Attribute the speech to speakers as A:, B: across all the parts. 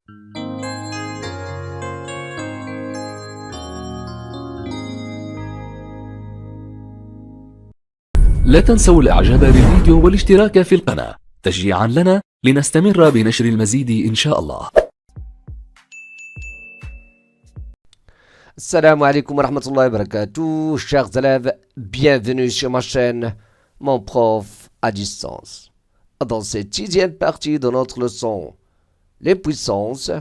A: لا تنسوا الإعجاب بالفيديو والاشتراك في القناة تشجيعا لنا لنستمر بنشر المزيد إن شاء الله.
B: Salam alaikum wa rahmatullahi wa barakatuh, chers élèves, bienvenue sur ma chaîne, mon prof à distance. Dans cette sixième partie de notre leçon, les puissances,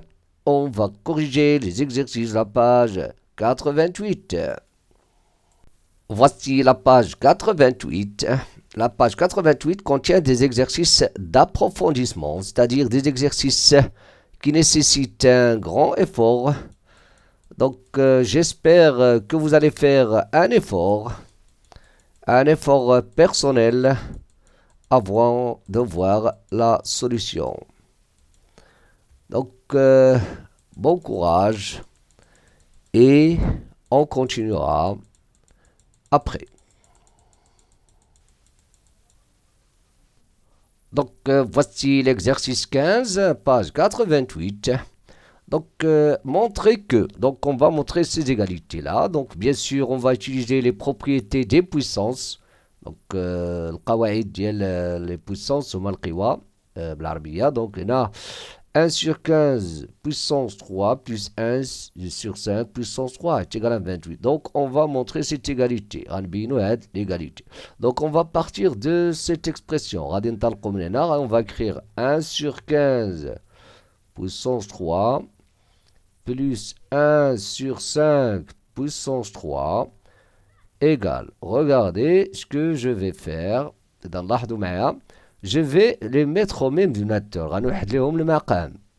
B: on va corriger les exercices de la page 88. Voici la page 88. La page 88 contient des exercices d'approfondissement, c'est-à-dire des exercices qui nécessitent un grand effort. Donc, j'espère que vous allez faire un effort personnel avant de voir la solution. Donc, bon courage et on continuera après. Donc, voici l'exercice 15, page 88. Donc, montrer que, donc on va montrer ces égalités-là. Donc, bien sûr, on va utiliser les propriétés des puissances. Donc, القواعد ديال les puissances هما القوى بالعربية. Donc, on a 1 sur 15 puissance 3 plus 1 sur 5 puissance 3 est égal à 28. Donc, on va montrer cette égalité. L'égalité. Donc, on va partir de cette expression. On va écrire 1 sur 15 puissance 3 plus 1 sur 5 puissance 3 égale. Regardez ce que je vais faire. Je vais les mettre au même dénominateur.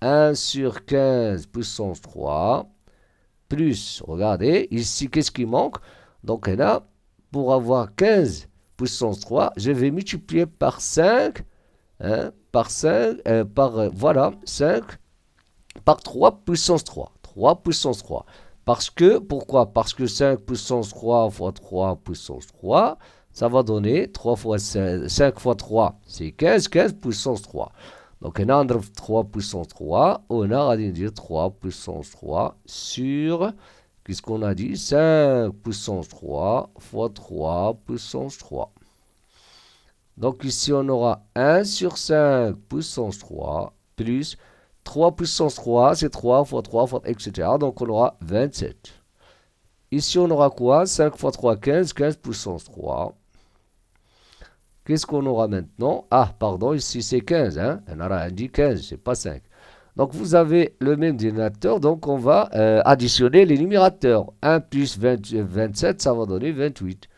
B: 1 sur 15 puissance 3 plus, regardez, ici, qu'est-ce qui manque? Donc là, pour avoir 15 puissance 3, je vais multiplier par 5, par 5, voilà, 5 par 3 puissance 3. 3 puissance 3. Parce que, pourquoi? Parce que 5 puissance 3 fois 3 puissance 3, ça va donner 3 fois 5 fois 3, c'est 15, 15 puissance 3. Donc, on a 3 puissance 3, on a dire 3 puissance 3 sur, qu'est-ce qu'on a dit? 5 puissance 3 fois 3 puissance 3. Donc, ici, on aura 1 sur 5 puissance 3 plus 3 puissance 3, c'est 3 fois 3 fois, etc. Donc, on aura 27. Ici, on aura quoi? 5 fois 3, 15, 15 puissance 3. Qu'est-ce qu'on aura maintenant? Ah, pardon, ici, c'est 15. On aura dit 15, c'est pas 5. Donc, vous avez le même dénominateur. Donc, on va additionner les numérateurs. 1 plus 27, ça va donner 28.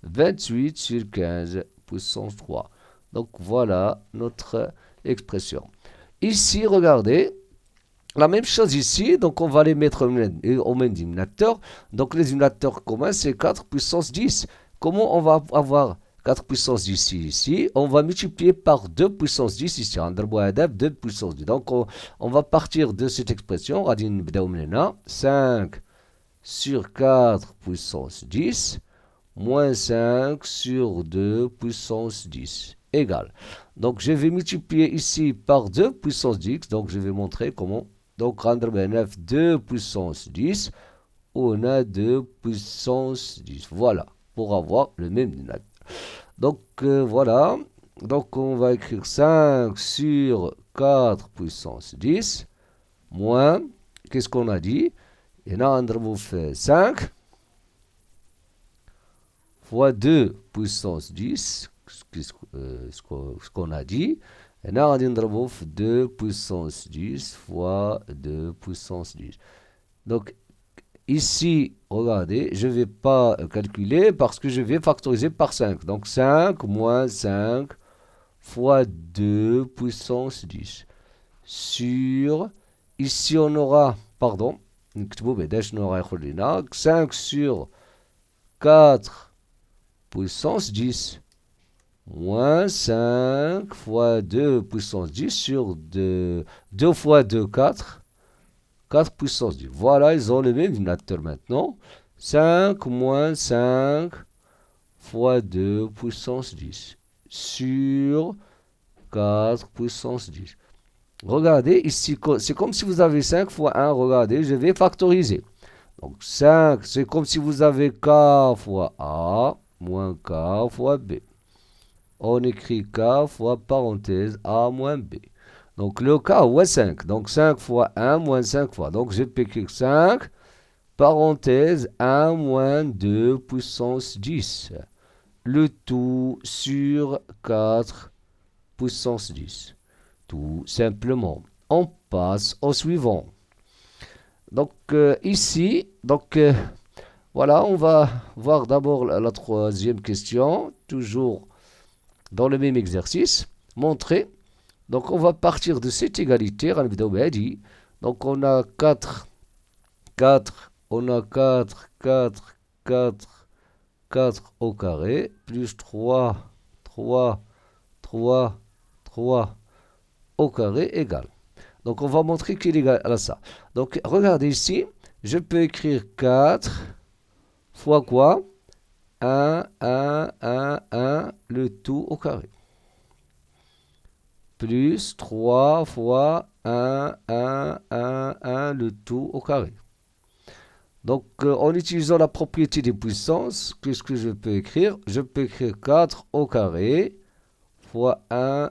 B: 28 sur 15 puissance 3. Donc, voilà notre expression. Ici, regardez, la même chose ici, donc on va les mettre au même dénominateur. Donc les dénominateurs communs, c'est 4 puissance 10. Comment on va avoir 4 puissance 10 ici? On va multiplier par 2 puissance 10 ici. 2 puissance 10. Donc on va partir de cette expression. 5 sur 4 puissance 10 moins 5 sur 2 puissance 10 égale. Donc, je vais multiplier ici par 2 puissance 10. Donc, je vais montrer comment. Donc, rendre 9, 2 puissance 10. On a 2 puissance 10. Voilà, pour avoir le même dénominateur. Donc, voilà. Donc, on va écrire 5 sur 4 puissance 10. Moins, qu'est-ce qu'on a dit? Et là, on fait 5 fois 2 puissance 10. Ce qu'on a dit. Et là, on a 2 puissance 10 fois 2 puissance 10. Donc, ici, regardez, je ne vais pas calculer parce que je vais factoriser par 5. Donc, 5 moins 5 fois 2 puissance 10. Sur, ici, on aura, pardon, 5 sur 4 puissance 10. Moins 5 fois 2 puissance 10 sur 2 fois 2, 4. 4 puissance 10. Voilà, ils ont le même dénominateur maintenant. 5 moins 5 fois 2 puissance 10 sur 4 puissance 10. Regardez, ici, c'est comme si vous avez 5 fois 1. Regardez, je vais factoriser. Donc 5, c'est comme si vous avez k fois a moins k fois b. On écrit k fois parenthèse a moins b. Donc le k, ouais 5. Donc 5 fois 1 moins 5 fois. Donc je peux écrire 5, parenthèse 1 moins 2 puissance 10. Le tout sur 4 puissance 10. Tout simplement. On passe au suivant. Donc ici, voilà, on va voir d'abord la troisième question, toujours dans le même exercice, montrer. Donc on va partir de cette égalité, donc on a 4, on a 4 au carré, plus 3 au carré égale. Donc on va montrer qu'il est égal à ça. Donc regardez ici, je peux écrire 4 fois quoi? 1, le tout au carré. Plus 3 fois 1, le tout au carré. Donc en utilisant la propriété des puissances, qu'est-ce que je peux écrire? Je peux écrire 4 au carré fois 1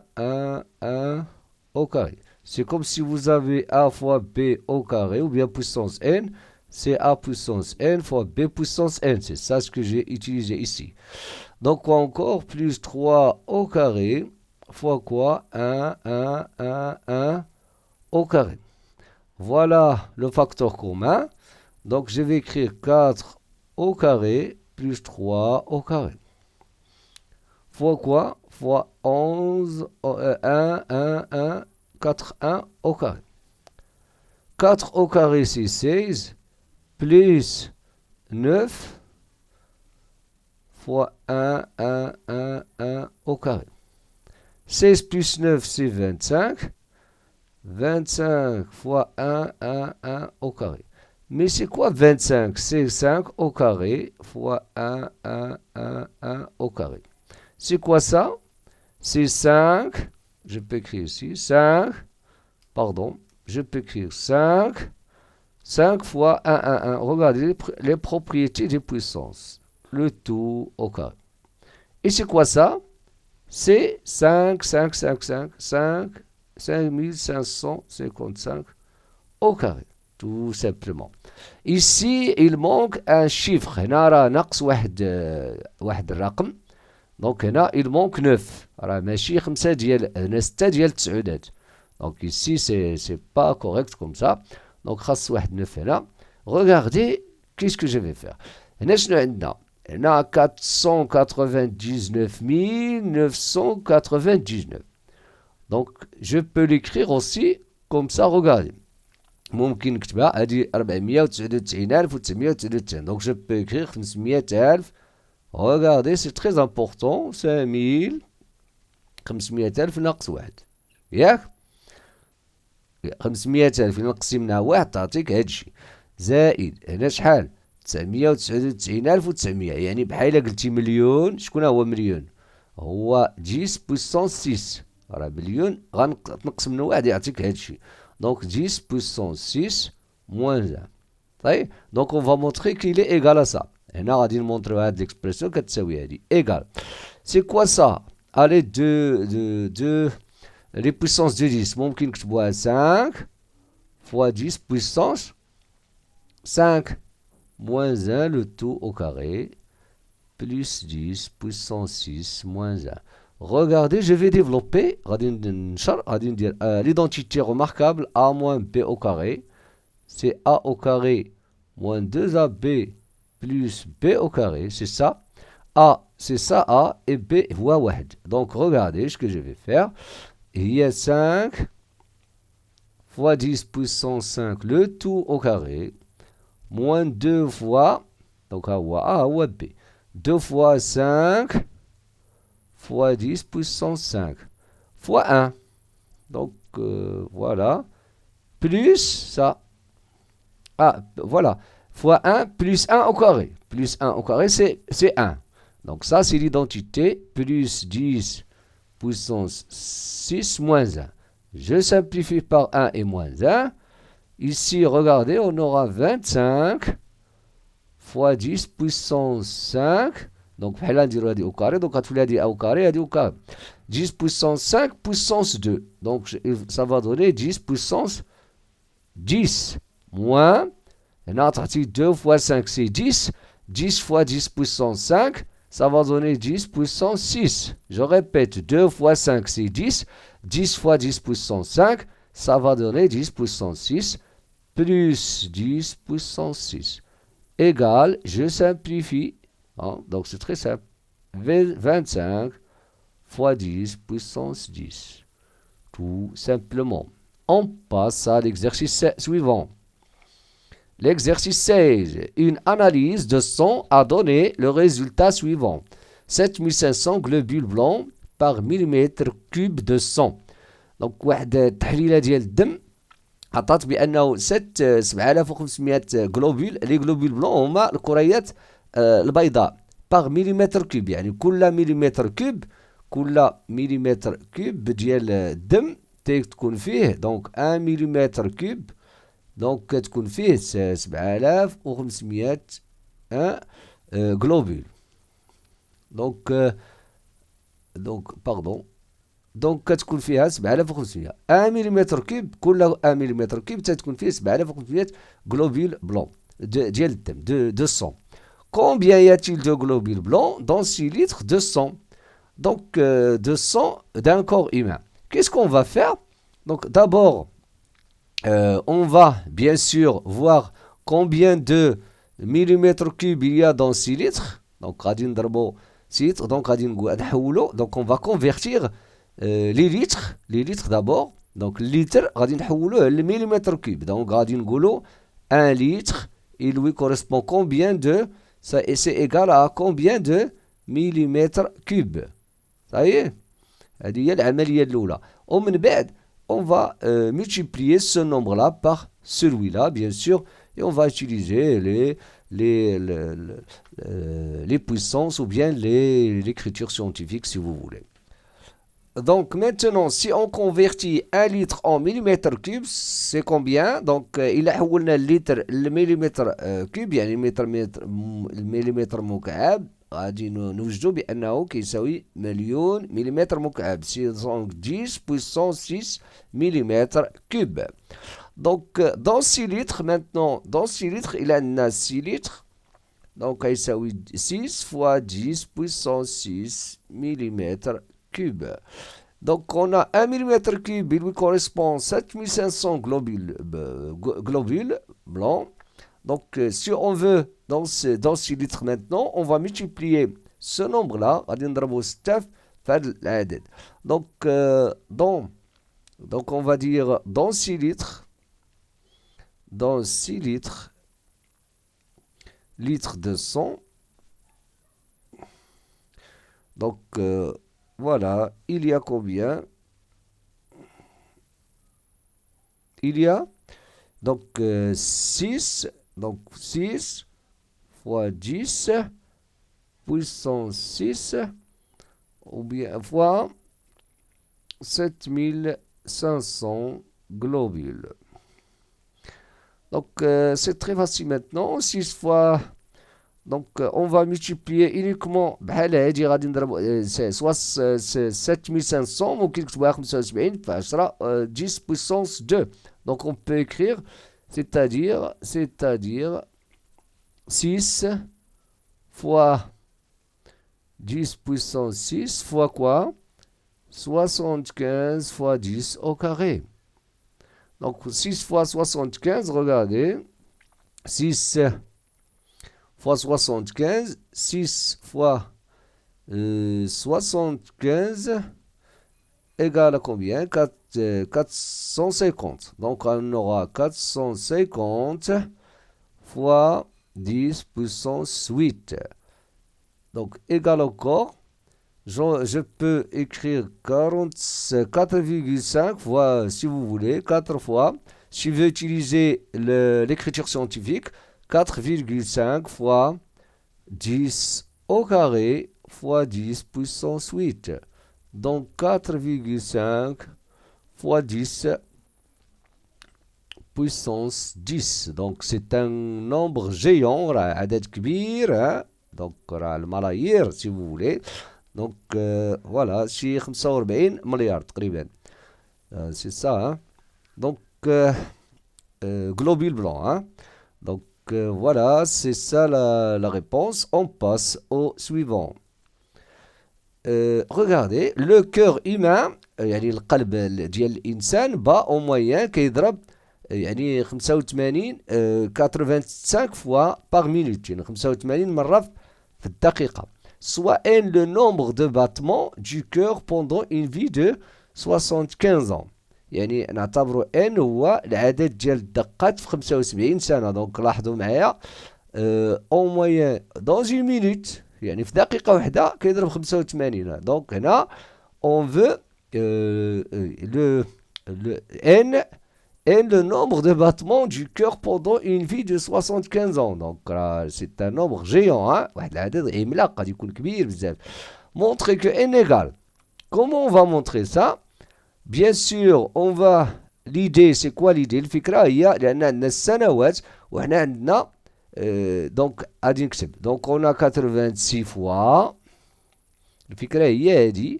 B: au carré. C'est comme si vous avez a fois b au carré, ou bien puissance n, c'est a puissance n fois b puissance n. C'est ça ce que j'ai utilisé ici. Donc encore, plus 3 au carré, fois quoi? 1 au carré. Voilà le facteur commun. Donc je vais écrire 4 au carré, plus 3 au carré. Fois quoi? Fois 11, 4, 1 au carré. 4 au carré, c'est 16, plus 9, fois 1 au carré. 16 plus 9, c'est 25. 25 fois 1 au carré. Mais c'est quoi 25? C'est 5 au carré fois 1 au carré. C'est quoi ça? C'est 5, je peux écrire ici, 5, pardon, je peux écrire 5 fois 1. Regardez les propriétés des puissances. Le tout au carré. Et c'est quoi ça? C'est 5555 au carré. Tout simplement. Ici, il manque un chiffre. هنا نقص واحد الرقم. Donc هنا il manque 9. راه ماشي 5 ديال هنا 6 ديال 9. Donc ici c'est pas correct comme ça. Donc خاص واحد 9 هنا. Regardez qu'est-ce que je vais faire. هنا شنو عندنا؟ هنا 499 999. Donc je peux l'écrire aussi comme ça. Regardez. ممكن نكتبها هذه 499,999. Donc je peux écrire 500,000. Regardez, c'est très important. 500,000 ناقص واحد. ياك 500,000 نقسم منها واحد تعطيك هاد الشيء. زائد هنا شحال؟ 999,900. يعني بحال قلتي مليون. شكون هو مليون؟ هو 10 بويسونس 6. راه مليون غنقص منه واحد يعطيك هاد الشيء. Donc 10 puissance 6 moins 1. Donc on va montrer qu'il est égal à ça. هنا غادي نمونطريو هاد l'expression كتساوي هادي. Égal. C'est quoi ça? Allez, les puissances de 10. ممكن نكتبوها 5 fois 10 puissance 5 moins 1 le tout au carré plus 10 puissance 6 moins 1. Regardez, je vais développer l'identité remarquable a moins b au carré. C'est a au carré moins 2ab plus b au carré. C'est ça. A, c'est ça a et b voit واحد. Donc regardez ce que je vais faire. Il y a 5 fois 10 puissance 5 le tout au carré moins 2 fois, donc a ou b. 2 fois 5 fois 10 puissance 5 fois 1. Donc voilà. Plus ça. Ah, voilà. Fois 1 plus 1 au carré. Plus 1 au carré, c'est 1. Donc ça, c'est l'identité. Plus 10 puissance 6 moins 1. Je simplifie par 1 et moins 1. Ici, regardez, on aura 25 fois 10 puissance 5. Donc, au carré. Donc, quand vous dit au carré, au carré. 10 puissance 5 puissance 2. Donc, ça va donner 10 puissance 10 moins. Et là, 2 fois 5, c'est 10. 10 fois 10 puissance 5, ça va donner 10 puissance 6. Je répète, 2 fois 5, c'est 10. 10 fois 10 puissance 5, ça va donner 10 puissance 6 plus 10 puissance 6 égale, je simplifie, hein, donc c'est très simple, 25 fois 10 puissance 10. Tout simplement. On passe à l'exercice suivant. L'exercice 16. Une analyse de son a donné le résultat suivant. 7500 globules blancs par millimètre cube de sang. Donc, واحد التحليلة ديال الدم عطات بأنه 7500 globule. Les globules blancs هما الكريات البيضاء par millimètre cube. يعني كل مليمتر كوب ديال الدم تكون فيه donc 1 مليمتر كوب. Donc, كتكون فيه 7500 globules. Donc, كتكون فيها 7500 1 مليمتر كوب. كل 1 مليمتر كوب تتكون فيه 7500 globules blancs ديال الدم de sang. Combien y a-t-il de globules blancs dans 6 litres de sang? Donc, de sang d'un corps humain. Qu'est-ce qu'on va faire? Donc, d'abord, on va bien sûr voir combien de millimètres cubes il y a dans 6 litres. Donc, غادي نضربو 6 litres. Donc, غادي نحولو. Donc, on va convertir les litres d'abord. Donc, litre غادي نحولوه للمليمتر cube. Donc, غادي نقولو 1 litre, il lui correspond combien de, ça, et c'est égal à combien de millimètres cubes. Ça y est, هذه هي العملية الأولى. ومن بعد on va multiplier ce nombre-là par celui-là, bien sûr, et on va utiliser les puissances ou bien l'écriture scientifique, si vous voulez. Donc, maintenant, si on convertit 1 litre en millimètre cube, c'est combien? Donc, il a حولنا الليتر لمليمتر كوب، يعني المليمتر مكعب. غادي نوجدوا بأنه كيساوي مليون مليمتر مكعب. C'est donc 10 puissance 6 millimètres cube. Donc, dans 6 litres, maintenant, dans 6 litres, il a 6 litres. Donc, كيساوي 6 fois 10 puissance 6 millimètres cube. Donc, on a 1 millimètre cube, il lui correspond 7500 globules blancs. Donc, si on veut, dans 6 litres maintenant, on va multiplier ce nombre-là. Donc, on va dire dans 6 litres, litres de sang. Donc, voilà, il y a combien? Il y a donc 6. Donc 6 fois 10 puissance 6 ou bien fois 7500 globules. Donc c'est très facile maintenant. 6 fois, donc on va multiplier uniquement بحال هادي غادي نضرب 7500 ممكن نكتبوها 75 في 10 10 puissance 2. Donc on peut écrire c'est-à-dire 6 fois 10 puissance 6 fois quoi? 75 fois 10 au carré. Donc 6 fois 75, regardez. 6 fois 75, 6 fois 75 égale à combien? 450. Donc, on aura 450 fois 10 puissance 8. Donc, égal encore, je peux écrire 4,5 fois, si vous voulez, 4 fois. Si je veux utiliser l'écriture scientifique, 4,5 fois 10 au carré fois 10 puissance 8. Donc 4,5 fois 10 puissance 10. Donc c'est un nombre géant, راه عدد كبير ها. Donc راه الملايير si vous voulez. Donc voilà, شي 45 مليار تقريبا. C'est ça hein. Donc globule blanc hein. Donc voilà, c'est ça la réponse. On passe au suivant. Regardez, le cœur humain يعني القلب ديال الإنسان با en moyenne كيضرب يعني 85 85 fois par minute يعني 85 مرة في الدقيقة. Soit n le nombre de battements du cœur pendant une vie de 75 ans. يعني نعتبروا n هو العدد ديال الدقات في 75 سنة. دونك لاحظوا معايا en moyenne dans une minute يعني في دقيقة واحدة كيضرب 85. دونك هنا on veut le n le nombre de battements du cœur pendant une vie de 75 ans. Donc c'est un nombre géant hein. واحد العدد عملاق قد يكون كبير بزاف. Montrer que n égale. Comment on va montrer ça? Bien sûr on va l'idée c'est quoi l'idée؟ الفكرة هي لأن عندنا السنوات وحنا عندنا donc غادي نكتب donc on a 86 fois. الفكرة هي هذه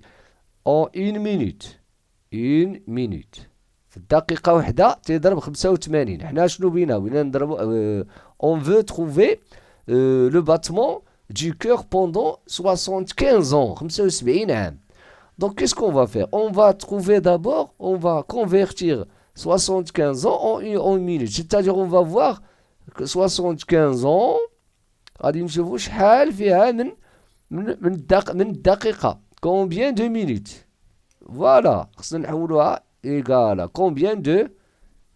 B: en une minute في الدقيقة واحدة تضرب 85. حنا شنو بينا نضربو on veut trouver le battement du cœur pendant 75 ans 75 عام. Donc qu'est-ce qu'on va faire? On va trouver d'abord, on va convertir 75 ans en une minute. C'est-à-dire on va voir que 75 ans غادي نشوفو شحال فيها من الدقيقة. Combien de minutes? Voilà, خصنا نحولوها égale combien de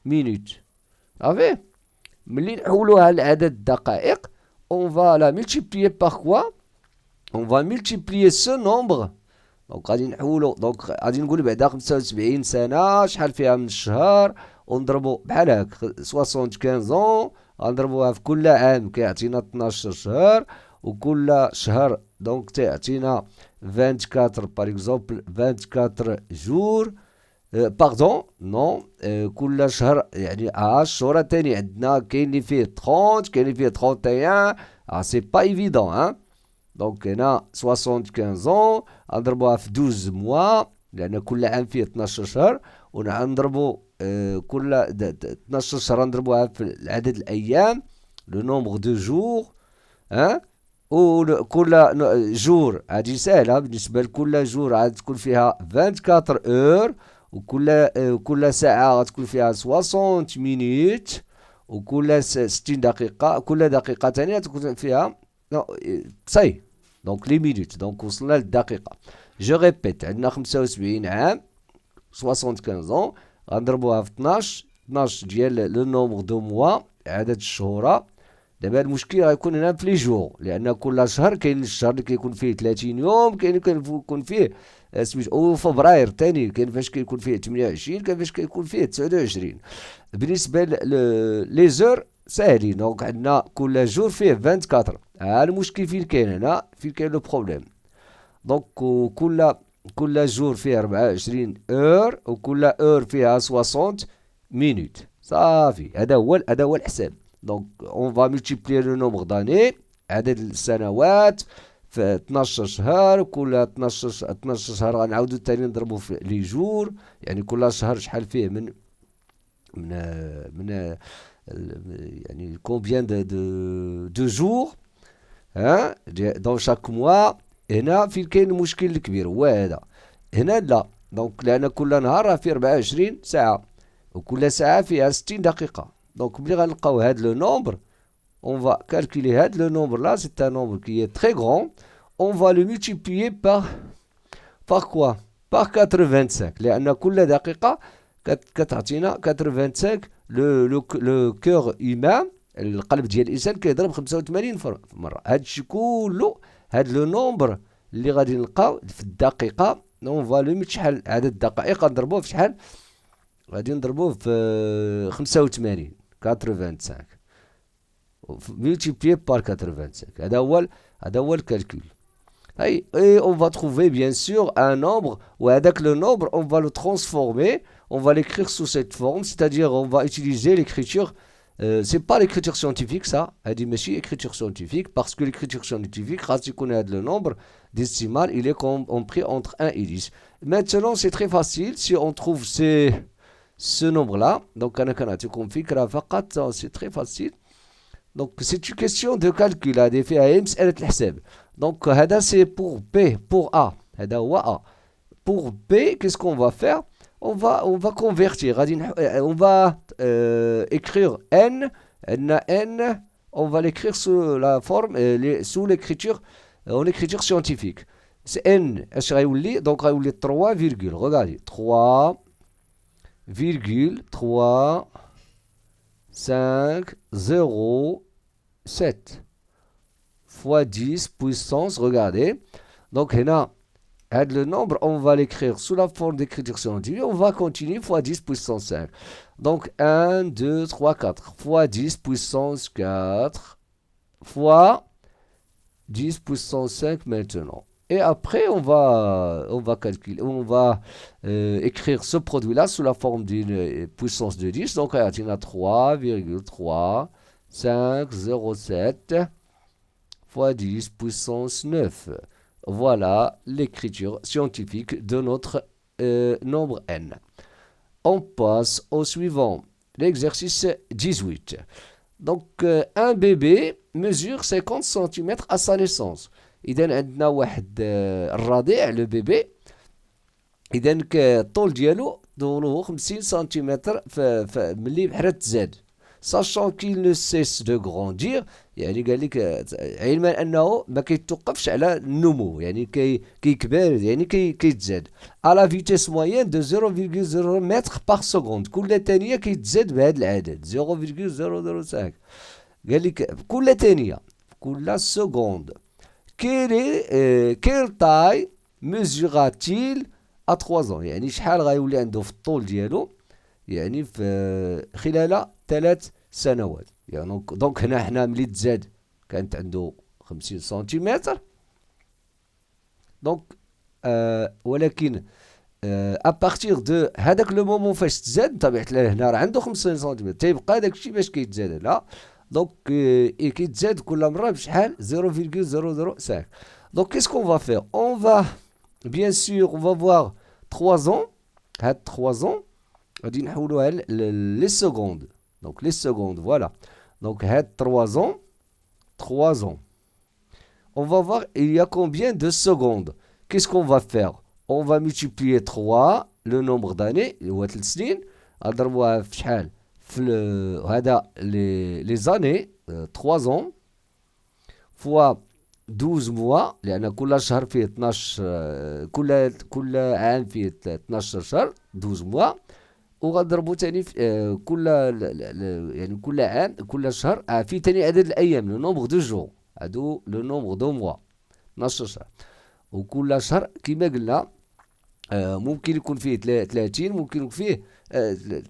B: minutes. Avez? ملي نحولوها لعدد الدقائق on va la multiplier par quoi? On va multiplier ce nombre. Donc غادي نحولو دونك غادي نقول بعدا 75 سنة شحال فيها من الشهر ونضربو بحال هاك 75 غنضربوها في كل عام كيعطينا 12 شهر وكل شهر دونك تعطينا 24 par exemple 24 jours باردون نو كل شهر يعني الشهور تاني عندنا كاين اللي فيه 30 كاين اللي فيه 31 سي با ايفيدون ها. دونك هنا 75 نضربوها في 12 موا لان كل عام فيه 12 شهر ونضربو كل 12 شهر نضربوها في عدد الايام لو نومبر دو جور ها. وكل جور هادي سهله بالنسبه لكل جور عاد تكون فيها 24 اور وكل ساعه غتكون فيها 60 مينوت وكل 60 دقيقه كل دقيقه ثانيه تكون فيها صاي دونك لي مينوت. دونك وصلنا للدقيقه. جو ريبيت عندنا 75 عام 75 غنضربوها في 12 ديال لو نومبر دو موا عدد الشهور. دابا المشكل غيكون هنا في لي جور لان كل شهر كاين الشهر اللي كيكون فيه 30 يوم كاين كيكون فيه سميتو فبراير ثاني كاين فاش كيكون فيه 28 كاين فاش كيكون فيه 29. بالنسبه لي زور ساهلين دونك عندنا كل جور فيه 24. المشكل فين كاين هنا فين كاين لو بروبليم. دونك كل جور فيه 24 اور وكل اور فيها 60 مينوت صافي. هذا هو الحساب. Donc, on va multiplier le nombre d'années, عدد السنوات في 12 شهر كل 12 شهر غنعاودو تاني نضربو في لي جور يعني كل شهر شحال فيه من يعني combien de jours ها dans chaque mois. هنا فين كاين المشكل الكبير هو هذا. هنا لا دونك لان كل نهار راه فيه 24 ساعة وكل ساعة فيها 60 دقيقة. Donc, ملي غنلقاو هاد لو نومبر on va calculer هاد لو نومبر là c'est un nombre qui est très grand. On va le multiplier par quoi? Par 85 لأن كل دقيقة كتعطينا 85. لو كور هيومان القلب ديال الإنسان كيضرب 85 مرة. هادشي كله هاد لو نومبر اللي غادي نلقاو في الدقيقة on va le شحال عدد الدقائق غنضربوه في شحال غادي نضربوه في 85 85 multiplié par 85. هذا هو الكالكول. Et on va trouver bien sûr un nombre وهذاك le nombre on va le transformer on va l'écrire sous cette forme, c'est-à-dire on va utiliser l'écriture. C'est pas l'écriture scientifique, ça. Elle dit, mais si, écriture scientifique, parce que l'écriture scientifique, quand on connaît le nombre décimal, il est compris entre 1 et 10. Maintenant, c'est très facile. Si on trouve ce nombre-là, donc, c'est très facile. Donc, c'est une question de calcul. Donc, c'est pour B, pour A. Pour B, qu'est-ce qu'on va faire? On va convertir. On va écrire n, n, on va l'écrire sous la forme, sous l'écriture, en écriture scientifique. C'est n, donc 3, regardez, 3, 3, 5, 0, 7 fois 10 puissance, regardez. Donc, le nombre, on va l'écrire sous la forme d'écriture scientifique. On va continuer fois 10 puissance 5. Donc, 1, 2, 3, 4 fois 10 puissance 4 fois 10 puissance 5 maintenant. Et après, on va calculer, on va écrire ce produit-là sous la forme d'une puissance de 10. Donc, il y a 3,3, 5, 0, 7 fois 10 puissance 9. Voilà l'écriture scientifique de notre nombre n. On passe au suivant, l'exercice 18. Donc, un bébé mesure 50 cm à sa naissance. إذا عندنا واحد الرضيع لو بيبي. إذا الطول ديالو طوله 50 سنتيمتر ملي بحال تزاد. sachant qu'il ne cesse de grandir, يعني قال لك علما انه ما كيتوقفش على النمو، يعني كيكبر، يعني كيتزاد à la vitesse moyenne de 0,0 متر par seconde. كل ثانيه كيتزاد بهذا العدد 0,005. قال لك كل ثانيه، كل seconde. Quelle taille mesurera-t-il à 3 ans؟ يعني شحال غيولي عنده في الطول ديالو يعني في خلال 3 سنوات. يعني دونك هنا حنا ملي تزاد كانت عنده 50 سنتيمتر. دونك ولكن ابارتيغ دو هذاك لو مومون فاش تزاد بطبيعه الحال هنا راه عنده 50 سنتيمتر تيبقى داك الشيء باش كيتزاد هنا. دونك كيتزاد كل مره بشحال 0,005. دونك qu'est-ce qu'on va faire? On va bien sûr on va voir 3 ans. هاد 3 ans غادي نحولوها les secondes. Donc les secondes, voilà. Donc 3 ans. 3 ans. On va voir il y a combien de secondes. Qu'est-ce qu'on va faire? On va multiplier 3 le nombre d'années اللي هو 3 سنين نضربوها في شحال في هذا les années 3 ans fois 12 mois لأن كل شهر فيه 12 كل عام فيه 12 شهر 12 mois. وغنضربو تاني في يعني كل عام كل شهر في تاني عدد الايام لو نومبر دو جور هادو لو نومبر دو موا 12 شهر. وكل شهر كما قلنا ممكن يكون فيه 30 ممكن يكون فيه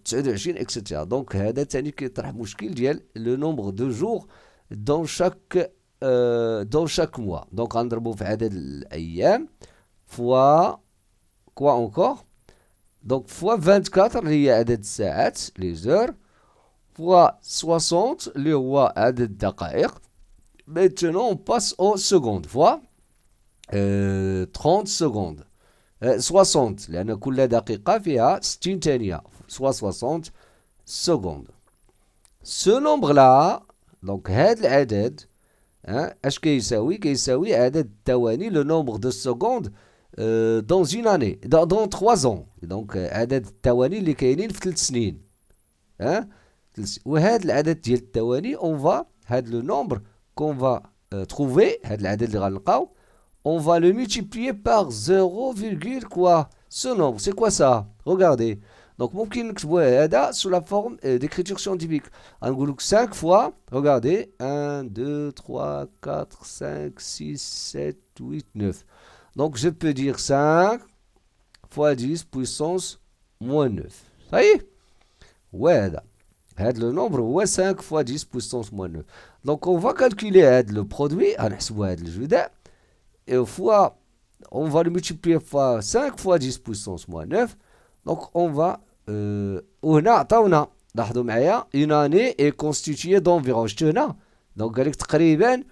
B: 29 اكسترا. دونك هذا تاني كيطرح مشكل ديال لو نومبر دو جور دون شاك موا. دونك غنضربو في عدد الايام فوا كوا اونكور. Donc, fois 24, il y a عدد الساعات, les heures, fois 60, اللي هو عدد الدقائق. Maintenant, on passe aux secondes, fois 30 secondes. 60, لأن كل دقيقة فيها 60 ثانية, soit 60 secondes. Ce nombre-là, donc هذا العدد, اش كيساوي؟ كيساوي عدد الثواني, le nombre de secondes dans une année, dans 3 ans. Donc عدد الثواني اللي كاينين في 3 سنين. وهذا العدد ديال الثواني on va هذا le nombre qu'on va trouver, هذا العدد اللي غنلقاو on va le multiplier par 0, quoi. Ce nombre, c'est quoi ça? Regardez. Donc ممكن نكتبوه هذا sous la forme d'écriture scientifique. غنقول لك 5 fois, regardez, 1, 2, 3, 4, 5, 6, 7, 8, 9. Donc, je peux dire 5 fois 10 puissance moins 9. Ça y est? Ouais, le nombre, ouais, 5 fois 10 puissance moins 9. Donc, on va calculer le produit, et fois, on va le multiplier fois 5 fois 10 puissance moins 9. Donc, on va وهنا عطاونا لاحظوا معايا une année est constituée d'environ شتو هنا دونك قالك تقريبا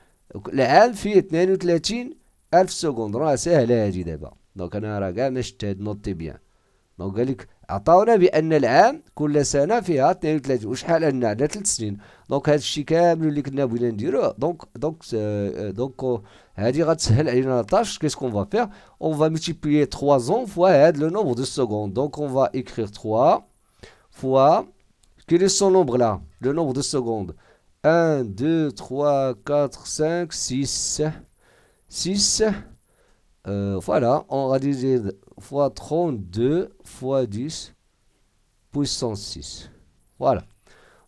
B: العام فيه 32 ألف سكوند راه ساهلة هادي دابا دونك أنا راه كاع ما شفت هاد نوطي بيان دونك قالك عطاونا بأن العام كل سنة فيها 32 وشحال عندنا 3 سنين دونك هاد الشي كامل اللي كنا بغينا نديروه دونك هادي غتسهل علينا لاطاش كيس كون فا فير on va multiplier 3 ans fois هاد le nombre de secondes donc on va écrire 3 fois quel est son nombre là le nombre de secondes 1, 2, 3, 4, 5, 6 6 voilà on va diviser fois 32 fois 10 puissance 6 voilà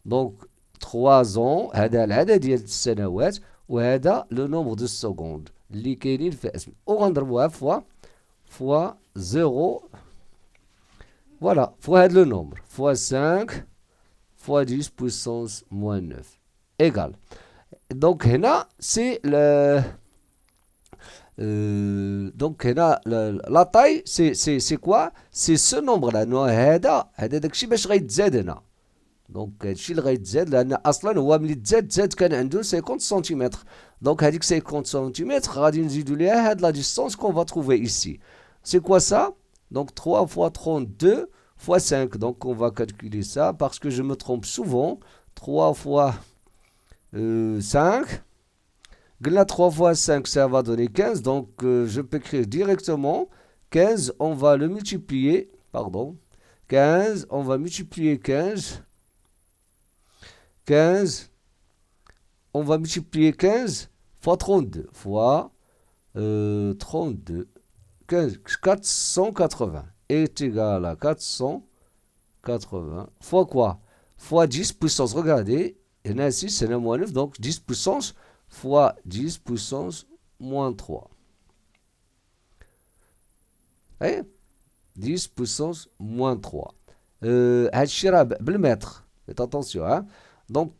B: donc 3 ans هذا العدد ديال السنوات وهذا لو نومبر دو سكوند اللي كاينين في اسم وغنضربوها فوا 0 فوالا فوا هاد لو نومبر فوا 5 فوا 10 puissance moins 9 égal دونك هنا سي دونك هنا لا طاي سي كوا سي سو نومبر لا نو هذا داكشي باش غيتزاد هنا دونك هادشي اللي غيتزاد لان اصلا هو ملي تزاد كان عنده 50 سنتيمتر دونك هذيك 50 سنتيمتر غادي نزيدو ليها هاد لا ديستونس كون فا تروفي ايسي سي كوا سا دونك 3 fois 32 fois 5 donc on va calculer ça parce que je me trompe souvent 3 fois 5 قلنا 3 fois 5 ça va donner 15 donc je peux écrire directement 15 on va le multiplier pardon 15 on va multiplier 15 on va multiplier 15 fois 32 fois 32 15 480 est égal à 480 fois quoi fois 10 puissance regardez il y en a 6 c'est moins 9 donc 10 puissance fois 10 puissance moins 3 et 10 puissance moins 3 هادشي راه بالمتر faites attention hein donc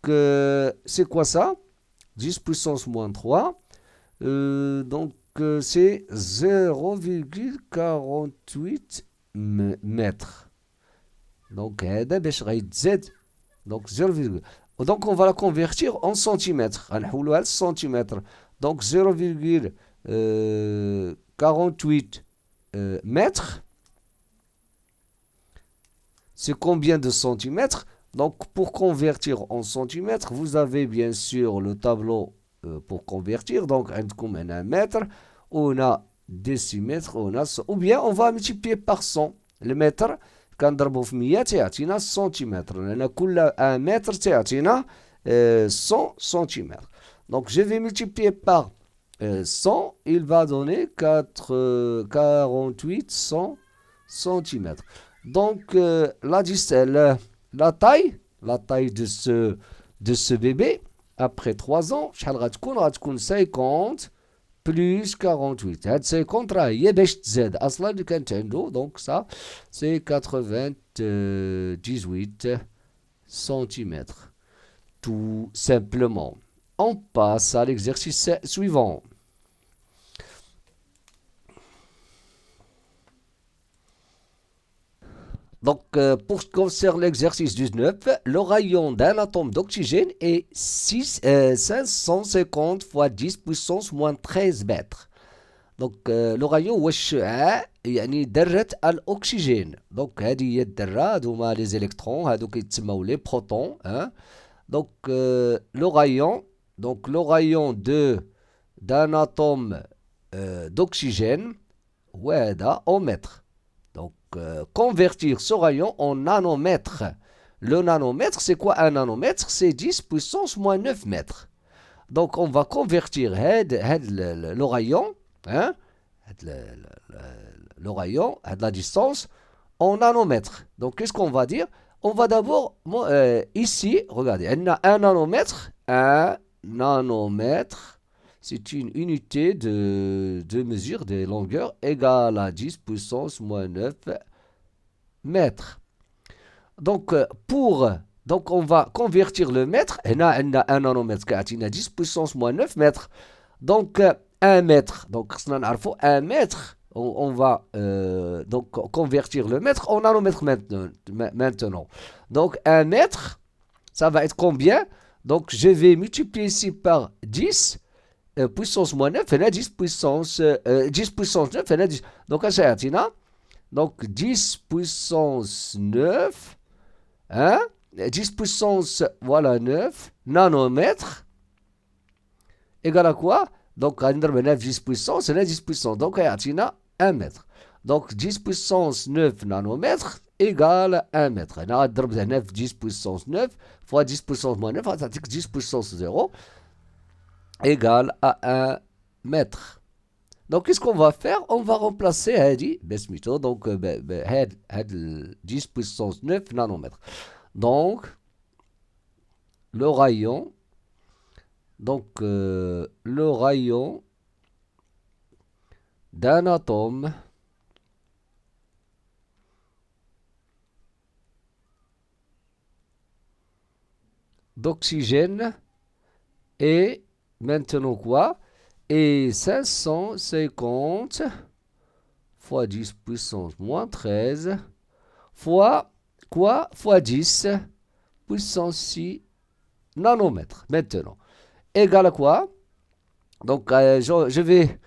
B: c'est quoi ça 10 puissance moins 3 donc c'est 0,48 mètres donc هذا باش غيتزاد donc 0, donc on va la convertir en centimètres غنحولوها للسنتيمتر donc 0,48 mètres c'est combien de centimètres donc pour convertir en centimètres vous avez bien sûr le tableau pour convertir donc عندكم هنا متر وهنا décimètre وهنا ou bien on va multiplier par 100 المتر كنضربو في 100 تيعطينا سنتيمتر لان كل 1 متر تيعطينا 100 centimètres donc je vais multiplier par 100 il va donner 48 100 centimètres donc la taille de ce bébé après 3 ans شحال غتكون 50 plus 48 هاد 50 راه هي باش تزاد اصلا اللي كانت عنده دونك ça c'est 98 cm tout simplement on passe à l'exercice suivant donc pour ce qui concerne l'exercice 19 le rayon d'un atome d'oxygène est 550 fois 10 puissance moins 13 mètres donc le rayon هو الشعاع يعني ذرة الأكسجين donc هذه هي الذرة هادو هما لي زيليكترون هادو كيتسموا لي بروتون donc le rayon d'un atome d'oxygène هو هذا en mètres donc convertir ce rayon en nanomètres. Le nanomètre, c'est quoi un nanomètre? C'est 10 puissance moins 9 mètres. Donc, on va convertir le rayon, le rayon, la distance, en nanomètres. Donc, qu'est-ce qu'on va dire? On va d'abord, ici, regardez, un nanomètre, c'est une unité de mesure des longueurs égale à 10 puissance moins 9 mètres. Donc, on va convertir le mètre. On a un nanomètre qui a 10 puissance moins 9 mètres. Donc, 1 mètre. Donc, 1 mètre, on va donc convertir le mètre en nanomètre maintenant. Donc 1 mètre, ça va être combien? Donc je vais multiplier ici par 10 puissance moins 9, et là 10 puissance 9, et là 10. Donc ça c'est donc 10 puissance 9, hein? 10 puissance, voilà 9, nanomètres, égale à quoi? Donc 9 10 puissance, et là 10 puissance. Donc 1 mètre. Donc 10 puissance 9 nanomètres égale 1 mètre. 9 10 puissance 9 fois 10 puissance moins 9, ça 10 puissance 0 égale à 1 mètre. Donc qu'est-ce qu'on va faire? On va remplacer Hadi, Besmito, donc 10 puissance 9 nanomètres. Donc le rayon, le rayon d'un atome d'oxygène est maintenant quoi? Et 550 fois 10 puissance moins 13 fois quoi? Fois 10 puissance 6 nanomètres. Maintenant, égale à quoi? Donc, je vais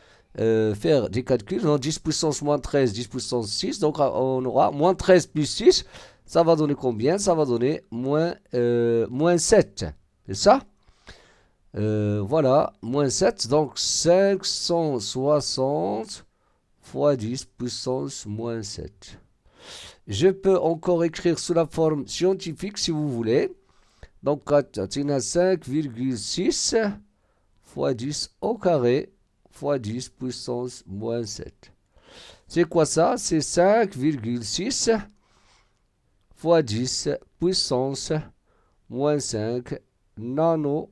B: faire des calculs. Donc, 10 puissance moins 13, 10 puissance 6. Donc, on aura moins 13 plus 6. Ça va donner combien? Ça va donner moins 7. C'est ça? Voilà, moins 7, donc 560 fois 10 puissance moins 7. Je peux encore écrire sous la forme scientifique si vous voulez. Donc, on a 5,6 fois 10 au carré fois 10 puissance moins 7. C'est quoi ça? C'est 5,6 fois 10 puissance moins 5 nanomètres.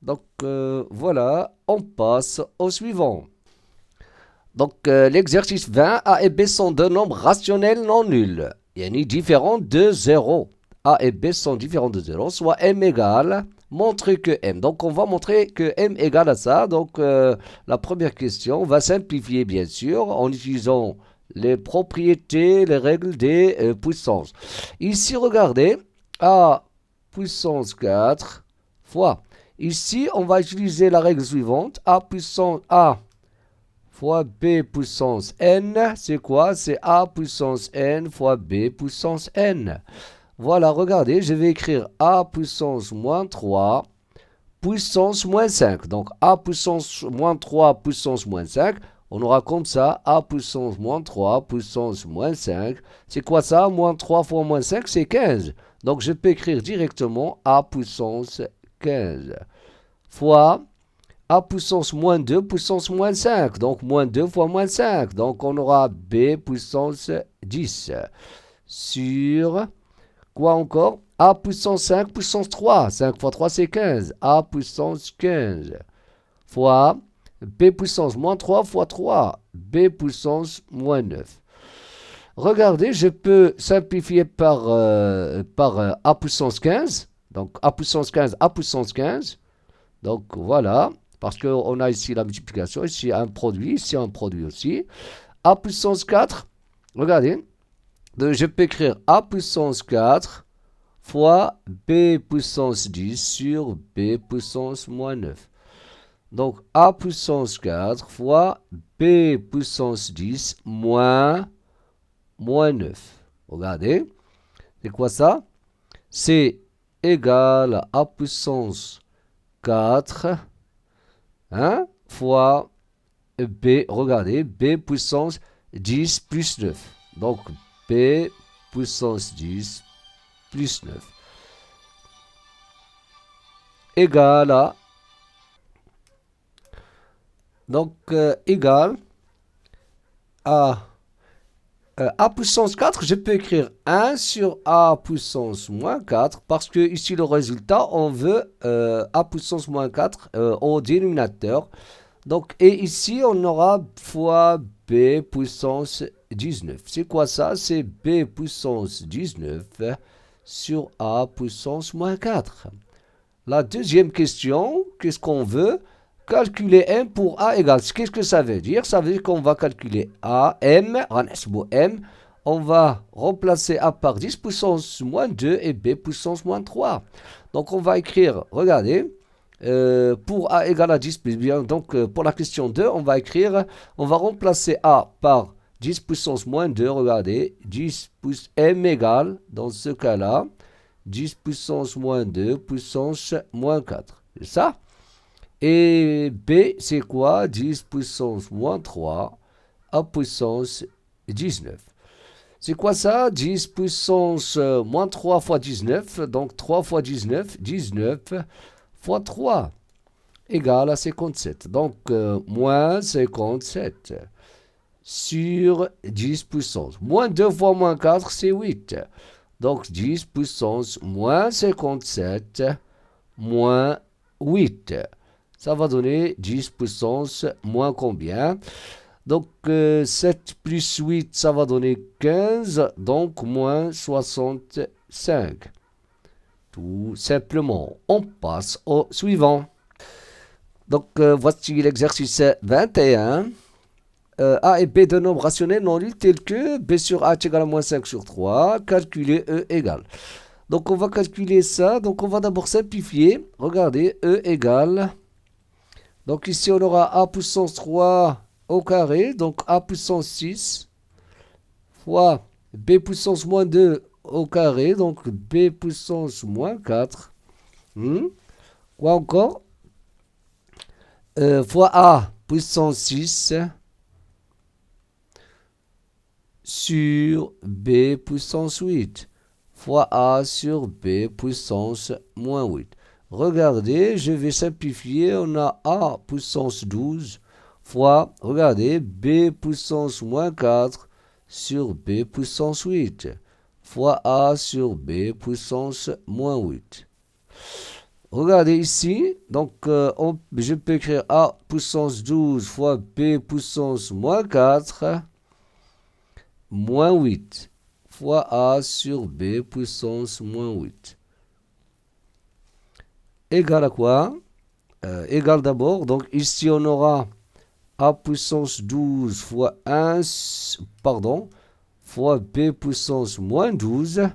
B: Donc voilà, on passe au suivant. Donc l'exercice 20, A et B sont deux nombres rationnels non nuls. Yani différents de 0. A et B sont différents de 0, soit M égale, montrer que M. Donc on va montrer que M égale à ça. Donc la première question, on va simplifier bien sûr en utilisant les propriétés, les règles des puissances. Ici, regardez, A puissance 4 fois. Ici, on va utiliser la règle suivante. A puissance A fois B puissance N. C'est quoi? C'est A puissance N fois B puissance N. Voilà, regardez, je vais écrire A puissance moins 3 puissance moins 5. Donc, A puissance moins 3 puissance moins 5. On aura comme ça, A puissance moins 3 puissance moins 5. C'est quoi ça? Moins 3 fois moins 5, c'est 15. Donc, je peux écrire directement A puissance 15 fois A puissance moins 2 puissance moins 5. Donc, moins 2 fois moins 5. Donc, on aura B puissance 10 sur quoi encore? A puissance 5 puissance 3. 5 fois 3, c'est 15. A puissance 15 fois B puissance moins 3 fois 3. B puissance moins 9. Regardez, je peux simplifier par A puissance 15. Donc, A puissance 15, A puissance 15. Donc, voilà. Parce qu'on a ici la multiplication. Ici, un produit. Ici, un produit aussi. A puissance 4. Regardez. Je peux écrire A puissance 4 fois B puissance 10 sur B puissance moins 9. Donc, A puissance 4 fois B puissance 10 moins 9. Regardez, c'est quoi ça? C'est égal à A puissance 4 fois B, regardez, B puissance 10 plus 9. Donc, B puissance 10 plus 9 égale à, donc égal à A puissance 4, je peux écrire 1 sur A puissance moins 4 parce que ici le résultat, on veut A puissance moins 4 au dénominateur. Donc, et ici, on aura fois B puissance 19. C'est quoi ça? C'est B puissance 19 sur A puissance moins 4. La deuxième question, qu'est-ce qu'on veut? calculer m pour a égale. Qu'est-ce que ça veut dire? Ça veut dire qu'on va calculer a, m, m. On va remplacer a par 10 puissance moins 2 et b puissance moins 3. Donc on va écrire, regardez, pour a égale à 10, bien, donc pour la question 2, on va remplacer a par 10 puissance moins 2, regardez, 10 plus m égale, dans ce cas-là, 10 puissance moins 2 puissance moins 4. C'est ça? Et b, c'est quoi? 10 puissance moins 3 à puissance 19. C'est quoi ça? 10 puissance moins 3 fois 19, donc 3 fois 19, 19 fois 3 égale à 57. Donc, moins 57 sur 10 puissance. Moins 2 fois moins 4, c'est 8. Donc, 10 puissance moins 57 moins 8. Ça va donner 10 puissance moins combien? Donc, 7 plus 8, ça va donner 15, donc moins 65. Tout simplement, on passe au suivant. Donc, voici l'exercice 21. A et B de nombres rationnels non nuls tels que B sur A est égal à moins 5 sur 3, calculer E égale. Donc, on va calculer ça. Donc, on va d'abord simplifier. Regardez, E égale. Donc, ici, on aura A puissance 3 au carré, donc a puissance 6 fois b puissance moins 2 au carré, donc b puissance moins 4. Quoi encore? Fois a puissance 6 sur b puissance 8 fois a sur b puissance moins 8. Regardez, je vais simplifier, on a a puissance 12 fois, regardez, b puissance moins 4 sur b puissance 8 fois a sur b puissance moins 8. Regardez ici, donc je peux écrire a puissance 12 fois b puissance moins 4 moins 8 fois a sur b puissance moins 8. Égal à quoi? Égal d'abord, donc ici on aura a puissance 12 fois 1, fois b puissance moins 12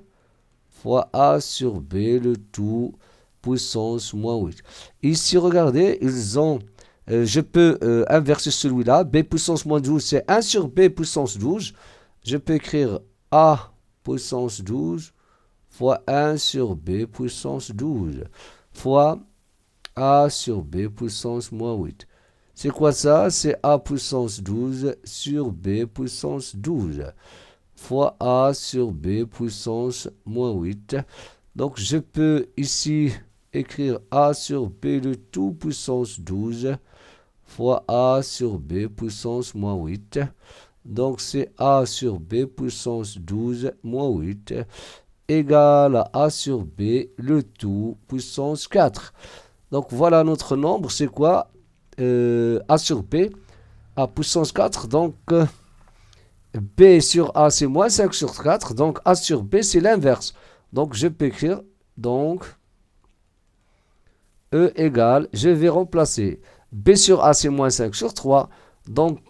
B: fois a sur b le tout puissance moins 8. Ici, regardez, je peux inverser celui-là. B puissance moins 12, c'est 1 sur b puissance 12. Je peux écrire a puissance 12 fois 1 sur b puissance 12 fois a sur b puissance moins 8. C'est quoi ça? C'est a puissance 12 sur b puissance 12 fois a sur b puissance moins 8. Donc, je peux ici écrire a sur b le tout puissance 12 fois a sur b puissance moins 8. Donc, c'est a sur b puissance 12 moins 8 égale à a sur b le tout puissance 4. Donc, voilà notre nombre. C'est quoi? A sur B, A puissance 4, donc B sur A c'est moins 5 sur 4, donc A sur B c'est l'inverse. Donc je peux écrire, donc E égale, je vais remplacer B sur A c'est moins 5 sur 3, donc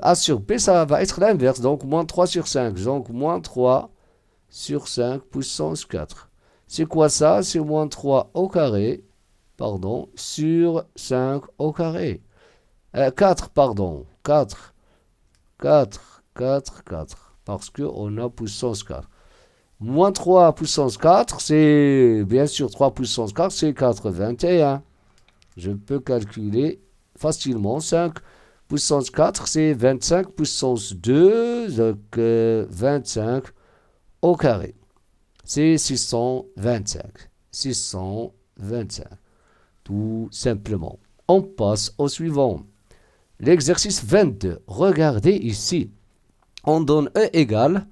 B: A sur B ça va être l'inverse, donc moins 3 sur 5, donc moins 3 sur 5 puissance 4. C'est quoi ça? C'est moins 3 au carré. Sur 5 au carré. 4, 4, parce qu'on a puissance 4. Moins 3 puissance 4, c'est, bien sûr, 3 puissance 4, c'est 81. Je peux calculer facilement. 5 puissance 4, c'est 25 puissance 2, donc 25 au carré. C'est 625. 625. Tout simplement. On passe au suivant. L'exercice 22. Regardez ici. On donne E égale.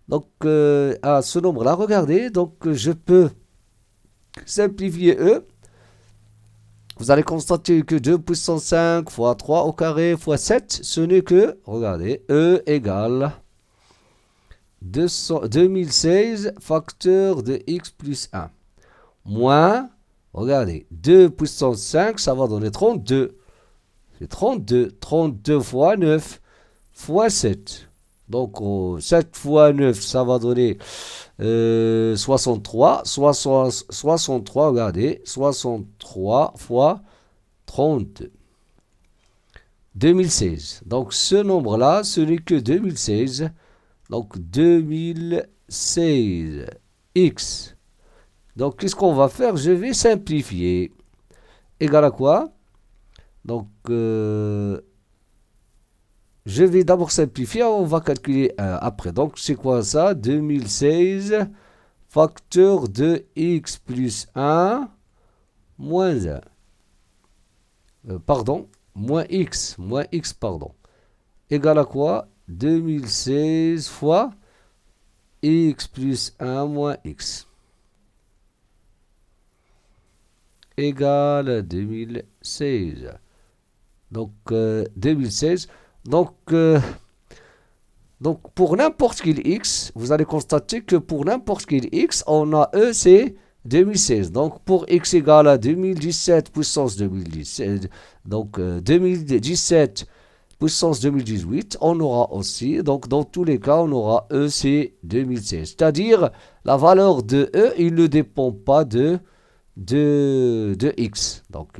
B: Donc, à ce nombre-là, regardez. Donc, je peux simplifier E. Vous allez constater que 2 puissance 5 fois 3 au carré fois 7, ce n'est que, regardez, E égale 2016 facteur de x plus 1. Moins, regardez, 2 puissance 5, ça va donner 32. C'est 32. 32 fois 9 fois 7. Donc 7 fois 9, ça va donner 63. 63, regardez. 63 fois 32. 2016. Donc ce nombre-là, ce n'est que 2016. Donc 2016. X. Donc qu'est-ce qu'on va faire? Je vais simplifier. Égal à quoi? Donc je vais d'abord simplifier, on va calculer après. Donc c'est quoi ça? 2016 facteur de x plus 1 moins 1. Pardon, moins x, pardon. Égal à quoi? 2016 fois x plus 1 moins x. Égal à 2016. Donc 2016. Donc pour n'importe quel x, vous allez constater que pour n'importe quel x, on a E, c'est 2016. Donc pour x égale à 2017 puissance 2017, donc 2017 puissance 2018, on aura aussi, donc dans tous les cas, on aura E, c'est 2016. C'est-à-dire, la valeur de E, il ne dépend pas de x. Donc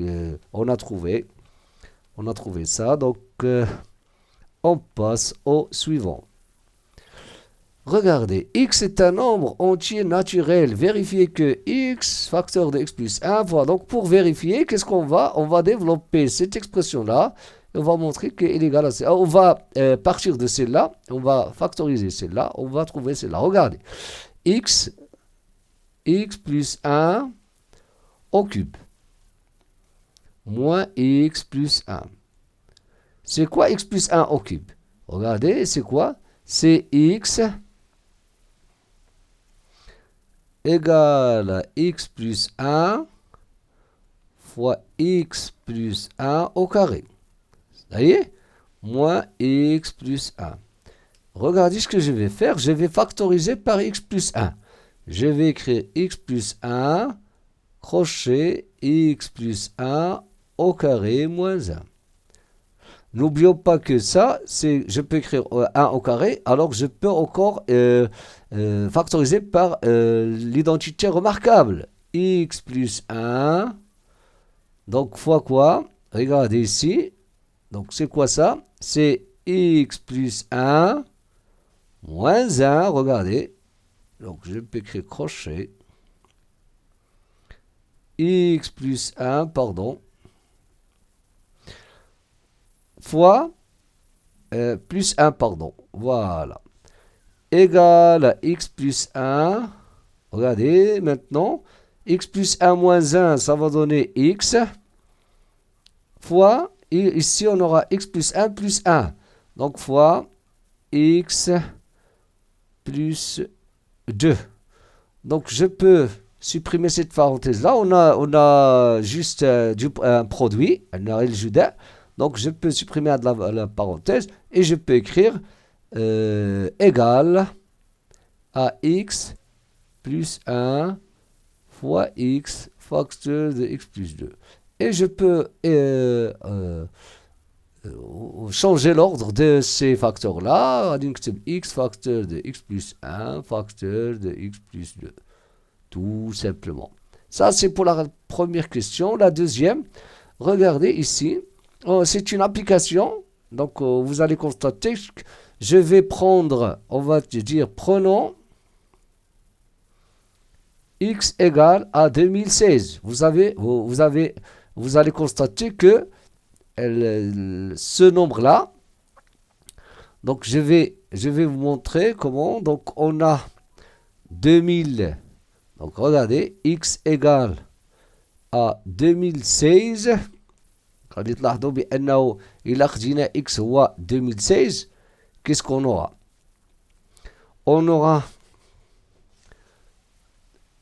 B: on a trouvé ça. Donc on passe au suivant. Regardez, x est un nombre entier naturel. Vérifiez que x, facteur de x plus 1 fois. Donc pour vérifier, qu'est-ce qu'on va? On va développer cette expression-là. On va montrer qu'elle est égale à celle-là. On va partir de celle-là. On va factoriser celle-là. On va trouver celle-là. Regardez. X plus 1 au cube. Moins x plus 1. C'est quoi x plus 1 au cube? Regardez, c'est quoi? C'est x égale à x plus 1 fois x plus 1 au carré. Ça y est? Moins x plus 1. Regardez ce que je vais faire. Je vais factoriser par x plus 1. Je vais écrire x plus 1, crochet, x plus 1 au carré moins 1. N'oublions pas que ça, je peux écrire 1 au carré, alors je peux encore factoriser par l'identité remarquable. X plus 1, donc fois quoi? Regardez ici. Donc c'est quoi ça? C'est x plus 1 moins 1, regardez. Donc je peux écrire crochet. X plus 1, pardon. Fois plus 1, pardon. Voilà. Égal à x plus 1. Regardez, maintenant. X plus 1 moins 1, ça va donner x. Fois, et ici on aura x plus 1 plus 1. Donc fois x plus 2. Donc je peux supprimer cette parenthèse-là. On a juste un produit, un arrêt juda. Donc je peux supprimer la parenthèse et je peux écrire égal à x plus 1 fois x facteur de x plus 2. Et je peux changer l'ordre de ces facteurs-là. X facteur de x plus 1 facteur de x plus 2. Tout simplement. Ça, c'est pour la première question. La deuxième, regardez ici. C'est une application. Donc, vous allez constater que je vais prendre, on va dire, prenons x égale à 2016. Vous allez constater que ce nombre-là, donc je vais vous montrer comment. Donc, on a 2000. Donc, regardez, x égale à 2016. غادي تلاحظوا بأنه إلا خدينا x هو 2016 qu'est-ce qu'on aura? On aura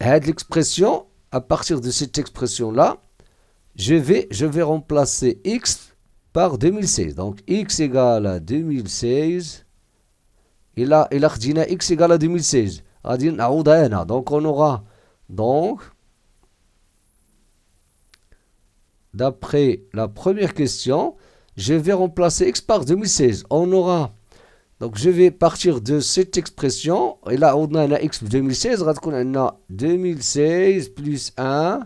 B: l'expression, à partir de cette expression-là, je vais remplacer x par 2016. Donc x égale à 2016. إلا خدينا x égale à 2016 غادي نعوضها هنا. Donc on aura d'après la première question, je vais remplacer x par 2016. On aura, donc je vais partir de cette expression, et là on a x 2016, on a 2016 plus 1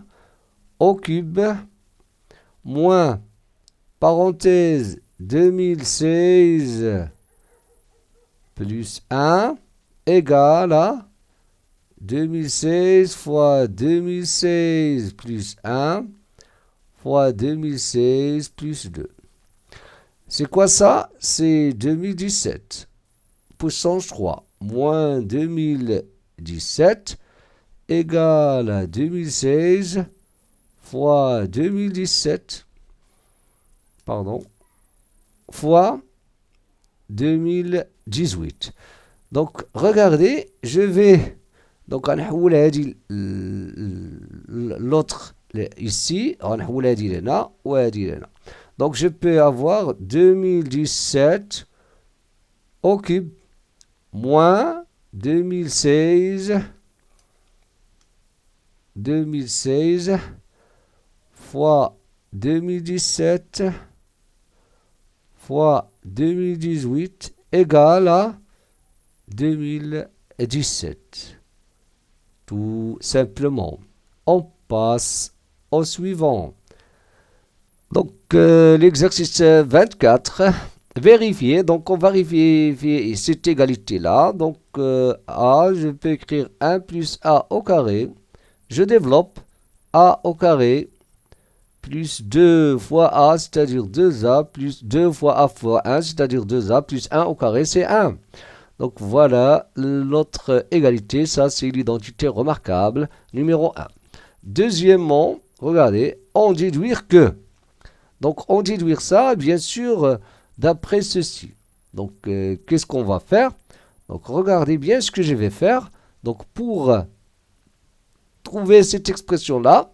B: au cube, moins, parenthèse, 2016 plus 1 égale à 2016 fois 2016 plus 1 fois 2016 plus 2. C'est quoi ça? C'est 2017 puissance 3 moins 2017 égale à 2016 fois 2017 fois 2018. Donc regardez, je vais donc غنحول هذه l'autre ici, غنحول هذه لهنا وهذه لهنا. Donc je peux avoir 2017 au cube moins 2016 fois 2017 fois 2018 égale à 2017. Tout simplement. On passe au suivant. Donc, l'exercice 24, vérifier. Donc, on va vérifier cette égalité-là. Donc, A, je peux écrire 1 plus A au carré. Je développe A au carré plus 2 fois A, c'est-à-dire 2A, plus 2 fois A fois 1, c'est-à-dire 2A, plus 1 au carré, c'est 1. Donc voilà l'autre égalité, ça c'est l'identité remarquable numéro 1. Deuxièmement, regardez, en déduire que. Donc en déduire ça, bien sûr, d'après ceci. Donc qu'est-ce qu'on va faire? Donc regardez bien ce que je vais faire. Donc pour trouver cette expression-là,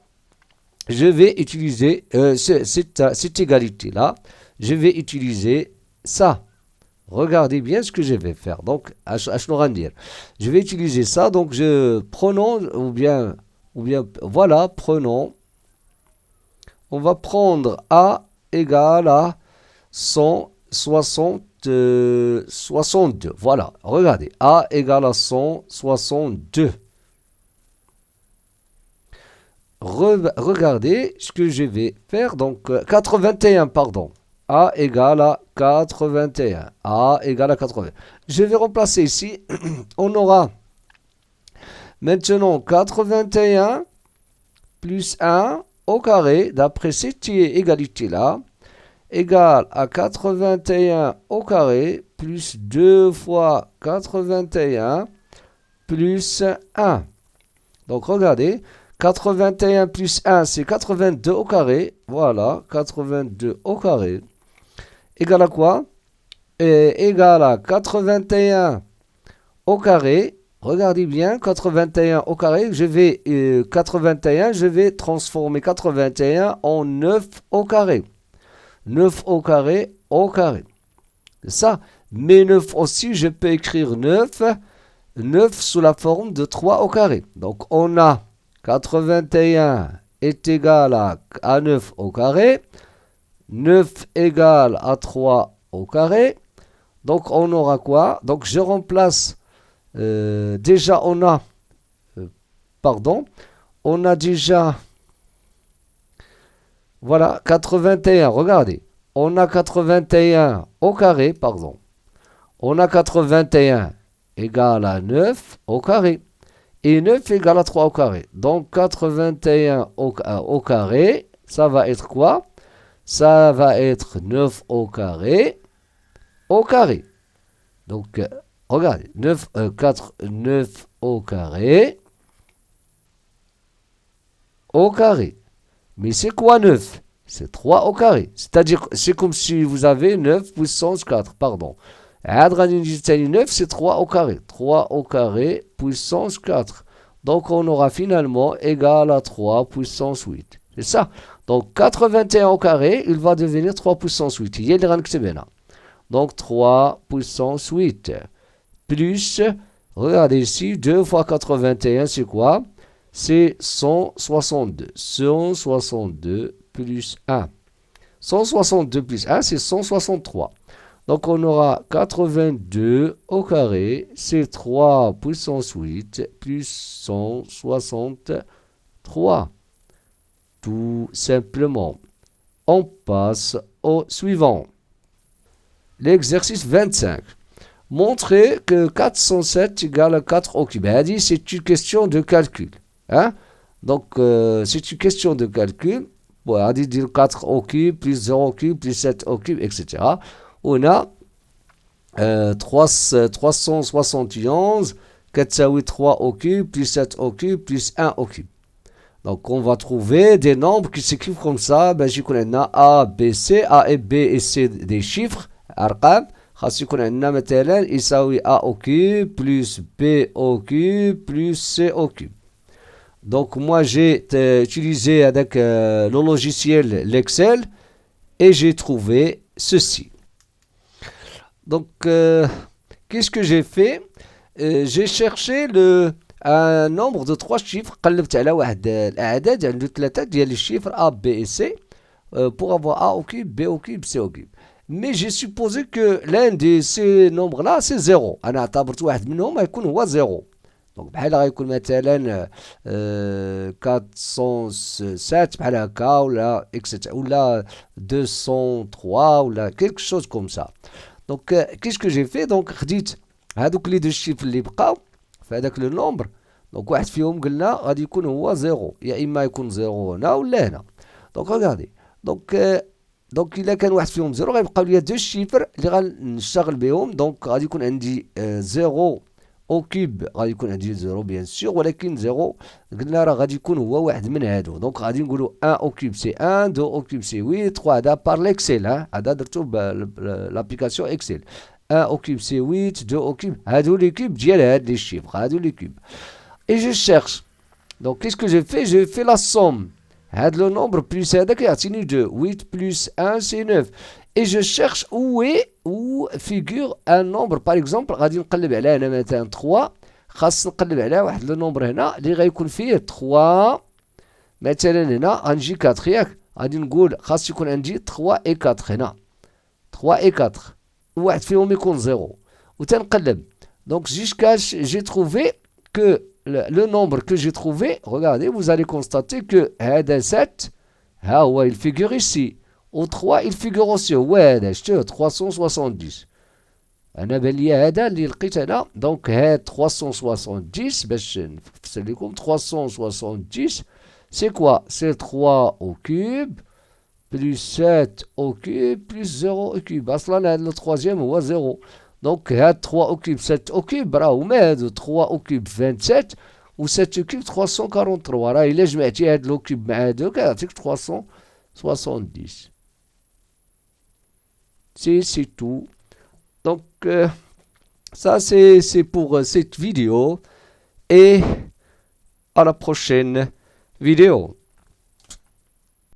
B: je vais utiliser cette égalité-là. Je vais utiliser ça. Regardez bien ce que je vais faire. Donc, je vais utiliser ça. Donc, prenons, ou bien, voilà, prenons. On va prendre A égale à 162. Voilà, regardez. A égale à 162. Regardez ce que je vais faire. Donc, 81, pardon. A égale à 81. A égale à 80. Je vais remplacer ici. On aura maintenant 81 plus 1 au carré, d'après cette égalité-là, égale à 81 au carré plus 2 fois 81 plus 1. Donc, regardez. 81 plus 1, c'est 82 au carré. Voilà, 82 au carré. Égale à quoi? Égale à 81 au carré. Regardez bien, 81 au carré. Je vais transformer 81 en 9 au carré. 9 au carré au carré. C'est ça. Mais 9 aussi, je peux écrire 9 sous la forme de 3 au carré. Donc, on a 81 est égal à 9 au carré. 9 égale à 3 au carré. Donc, on aura quoi? Donc, je remplace. Déjà, on a déjà. Voilà, 81. Regardez. On a 81 au carré, pardon. On a 81 égale à 9 au carré. Et 9 égale à 3 au carré. Donc 81 au carré, ça va être quoi? Ça va être 9 au carré. Au carré. Donc, regardez. 9 au carré. Au carré. Mais c'est quoi 9? C'est 3 au carré. C'est-à-dire, c'est comme si vous avez 9 puissance 4. Pardon. 9, c'est 3 au carré. 3 au carré puissance 4. Donc, on aura finalement égal à 3 puissance 8. C'est ça. Donc, 81 au carré, il va devenir 3 puissance 8. Donc, 3 puissance 8. Plus, regardez ici, 2 fois 81, c'est quoi? C'est 162. 162 plus 1. 162 plus 1, c'est 163. Donc on aura 82 au carré, c'est 3 puissance 8 plus 163. Tout simplement. On passe au suivant. L'exercice 25. Montrer que 407 égale à 4 au cube. C'est une question de calcul. Hein? Donc, c'est une question de calcul. On va dire 4 au cube, plus 0 au cube, plus 7 au cube, etc. On a 371, 403 au cube, plus 7 au cube, plus 1 au cube. Donc, on va trouver des nombres qui s'écrivent comme ça. Je connais A, B, C. A et B et C des chiffres. أرقام خاص يكون عندنا مثلا يساوي A au cube plus B au cube plus C au cube. Donc moi j'ai utilisé avec le logiciel l'Excel et j'ai trouvé ceci. Donc qu'est-ce que j'ai fait? J'ai cherché un nombre de 3 chiffres. قلبت على واحد الأعداد عنده 3 ديال الشيفر A, B et C pour avoir A au cube, B au cube, C au cube. Mais j'ai supposé que l'un de ces nombres-là, c'est 0. أنا اعتبرت واحد منهم يكون هو 0. Donc بحال غيكون مثلا 407 بحال هكا ولا etc. ولا 203 ولا quelque chose comme ça. Donc qu'est-ce que j'ai fait? Donc خديت هذوك لي دو chiffres اللي بقاو في هذاك لو نومبر. Donc واحد فيهم قلنا غادي يكون هو 0. يا إما يكون 0 هنا ولا هنا. Donc regardez. Donc إلا كان واحد فيهم 0 غيبقاو ليا 2 شيفر اللي غنشتغل بهم. دونك غادي يكون عندي 0 او كيب غادي يكون عندي 0 بيان سور ولكن 0 قلنا راه غادي يكون هو واحد من هادو. دونك غادي نقولوا 1 او كيب سي 1 2 او كيب سي 8 3 هذا بار ليكسيل. هذا درتو بلابليكاسيون اكسل. 1 au cube c'est 8, 2 au cube. هادو les cubes ديال هاد les chiffres. هادو les cubes. Et je cherche. Donc qu'est-ce que j'ai fait? J'ai fait la somme. هاد le nombre plus هذاك يعطيني 2. 8 plus 1 c'est 9. Et je cherche où figure un nombre. Par exemple غادي نقلب على هنا مثلا 3. خاص نقلب على واحد le nombre هنا اللي غيكون فيه 3. مثلا هنا غنجي 4 ياك. غادي نقول خاص يكون عندي 3 et 4 هنا. 3 et 4. واحد فيهم يكون 0 وتنقلب. Donc jusqu'à j'ai trouvé que le nombre que j'ai trouvé, regardez, vous allez constater que هذا 7 ها هو il figure ici. Au 3 il figure aussi. هو هذا شتو 370. انا بان لي هذا اللي لقيت انا. دونك هاد 370 باش نفسر لكم 370 c'est quoi? C'est 3 au cube plus 7 au cube plus 0 au cube. اصلا هذا التروازيام هو 0. دونك هاد 3 au cube 7 au cube راه هما هادو 3 au cube 27 و 7 au cube 343. راه الا جمعتي هاد لو كيب مع هادوك يعطيك 370. C'est tout. Donc ça c'est pour cette vidéo et à la prochaine vidéo.